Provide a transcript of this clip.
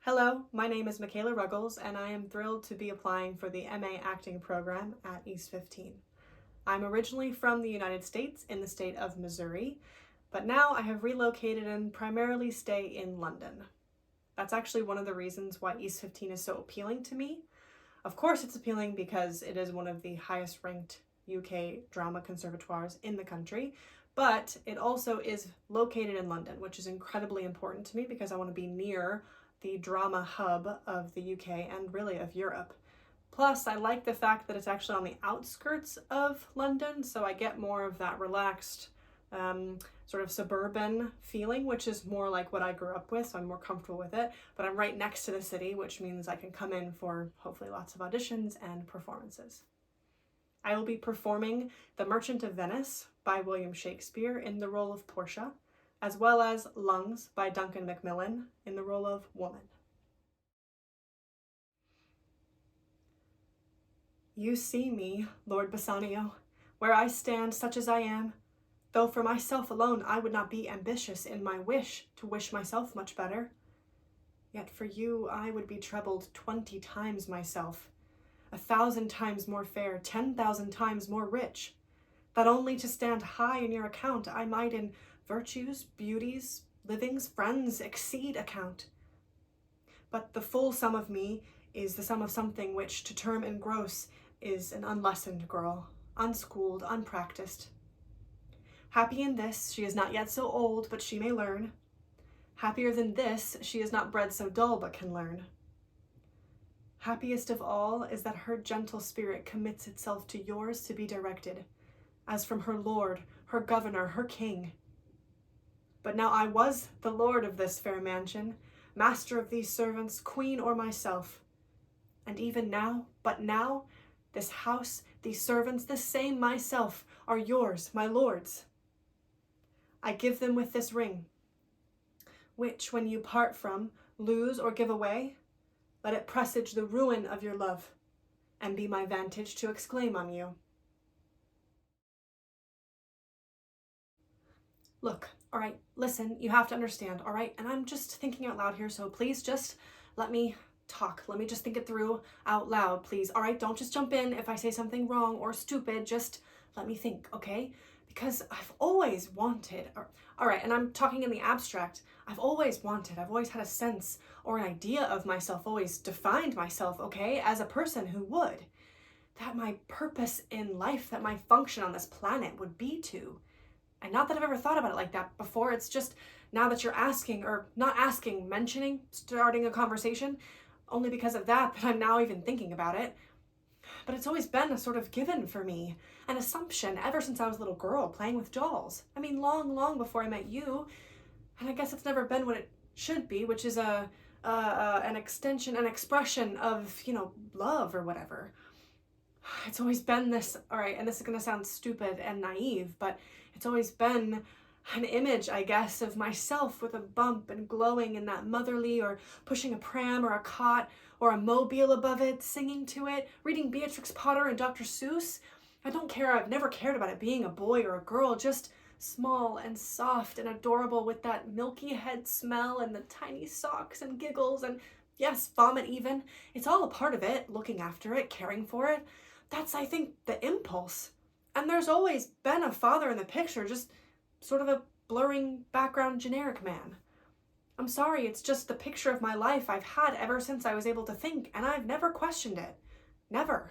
Hello, my name is Mikayla Ruggles, and I am thrilled to be applying for the MA Acting program at East 15. I'm originally from the United States in the state of Missouri, but now I have relocated and primarily stay in London. That's actually one of the reasons why East 15 is so appealing to me. Of course, it's appealing because it is one of the highest ranked UK drama conservatoires in the country, but it also is located in London, which is incredibly important to me because I want to be near the drama hub of the UK and really of Europe. Plus, I like the fact that it's actually on the outskirts of London, so I get more of that relaxed, sort of suburban feeling, which is more like what I grew up with, so I'm more comfortable with it. But I'm right next to the city, which means I can come in for hopefully lots of auditions and performances. I will be performing The Merchant of Venice by William Shakespeare in the role of Portia, as well as Lungs by Duncan Macmillan in the role of Woman. You see me, Lord Bassanio, where I stand such as I am, though for myself alone I would not be ambitious in my wish to wish myself much better. Yet for you I would be troubled 20 times myself, 1,000 times more fair, 10,000 times more rich, that only to stand high in your account I might in virtues, beauties, livings, friends exceed account. But the full sum of me is the sum of something which, to term and gross, is an unlessoned girl, unschooled, unpracticed. Happy in this, she is not yet so old, but she may learn. Happier than this, she is not bred so dull, but can learn. Happiest of all is that her gentle spirit commits itself to yours to be directed, as from her lord, her governor, her king. But now I was the lord of this fair mansion, master of these servants, queen or myself. And even now, but now, this house, these servants, this same myself, are yours, my lords. I give them with this ring, which when you part from, lose or give away, let it presage the ruin of your love, and be my vantage to exclaim on you. Look, all right, listen, you have to understand, all right? And I'm just thinking out loud here, so please just let me talk. Let me just think it through out loud, please. All right, don't just jump in if I say something wrong or stupid. Just let me think, okay? Because I've always wanted, all right, and I'm talking in the abstract. I've always had a sense or an idea of myself, always defined myself, okay, as a person who would. That my purpose in life, that my function on this planet would be to. And not that I've ever thought about it like that before. It's just now that you're asking, or not asking, mentioning, starting a conversation, only because of that I'm now even thinking about it. But it's always been a sort of given for me, an assumption ever since I was a little girl playing with dolls. I mean, long, long before I met you. And I guess it's never been what it should be, which is an extension, an expression of, love or whatever. It's always been this, all right, and this is going to sound stupid and naive, but it's always been an image, I guess, of myself with a bump and glowing in that motherly, or pushing a pram or a cot or a mobile above it, singing to it, reading Beatrix Potter and Dr. Seuss. I don't care. I've never cared about it being a boy or a girl, just small and soft and adorable with that milky head smell and the tiny socks and giggles and, yes, vomit even. It's all a part of it, looking after it, caring for it. That's, I think, the impulse. And there's always been a father in the picture, just sort of a blurring background generic man. I'm sorry, it's just the picture of my life I've had ever since I was able to think, and I've never questioned it. Never.